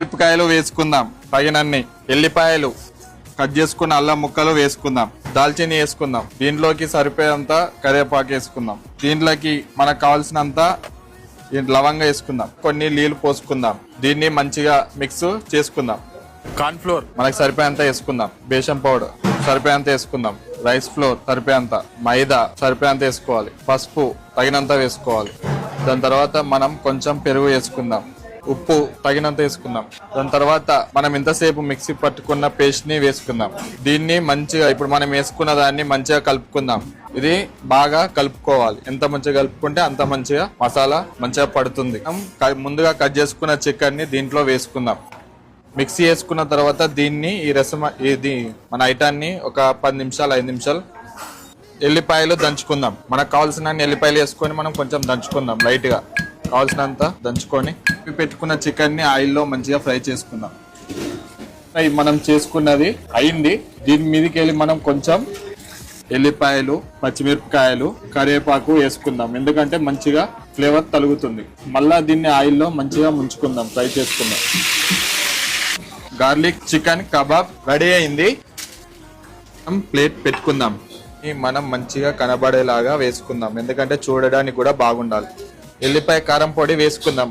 మిరపకాయలు వేసుకుందాం తగినన్ని, ఎల్లిపాయలు కట్ చేసుకున్న అల్లం ముక్కలు వేసుకుందాం, దాల్చిని వేసుకుందాం, దీంట్లోకి సరిపోయేంత కరివేపాకు వేసుకుందాం, దీంట్లోకి మనకు కావాల్సినంత లవంగా వేసుకుందాం, కొన్ని నీళ్లు పోసుకుందాం, దీన్ని మంచిగా మిక్స్ చేసుకుందాం. కార్న్ ఫ్లోర్ మనకు సరిపోయేంత వేసుకుందాం, బేసన్ పౌడర్ సరిపోయేంత వేసుకుందాం, రైస్ ఫ్లోర్ సరిపోయేంత, మైదా సరిపోయేంత వేసుకోవాలి, పసుపు తగినంత వేసుకోవాలి. దాని తర్వాత మనం కొంచెం పెరుగు వేసుకుందాం, ఉప్పు తగినంత వేసుకుందాం. దాని తర్వాత మనం ఇంతసేపు మిక్సీ పట్టుకున్న పేస్ట్ ని వేసుకుందాం. దీన్ని మంచిగా ఇప్పుడు మనం వేసుకున్న దాన్ని మంచిగా కలుపుకుందాం. ఇది బాగా కలుపుకోవాలి. ఎంత మంచిగా కలుపుకుంటే అంత మంచిగా మసాలా మంచిగా పడుతుంది. ముందుగా కట్ చేసుకున్న చికెన్ ని దీంట్లో వేసుకుందాం. మిక్సీ వేసుకున్న తర్వాత దీన్ని ఇది మన ఐటాన్ని ఒక 10 నిమిషాలు 5 నిమిషాలు ఎల్లిపాయలు దంచుకుందాం. మనకు కావాల్సిన ఎల్లిపాయలు వేసుకొని మనం కొంచెం దంచుకుందాం, లైట్ గా కావాల్సినంత దంచుకొని పెట్టుకున్న చికెన్ ని ఆయిల్లో మంచిగా ఫ్రై చేసుకుందాం. మనం చేసుకున్నది అయింది. దీని మీదకి వెళ్ళి మనం కొంచెం ఎల్లిపాయలు, పచ్చిమిరపకాయలు, కరివేపాకు వేసుకుందాం. ఎందుకంటే మంచిగా ఫ్లేవర్ తలుగుతుంది. మళ్ళా దీన్ని ఆయిల్లో మంచిగా ముంచుకుందాం, ఫ్రై చేసుకుందాం. గార్లిక్ చికెన్ కబాబ్ రెడీ అయింది. ప్లేట్ పెట్టుకుందాం. మనం మంచిగా కనబడేలాగా వేసుకుందాం, ఎందుకంటే చూడడానికి కూడా బాగుండాలి. ఎల్లిపాయ కారం పొడి వేసుకుందాం.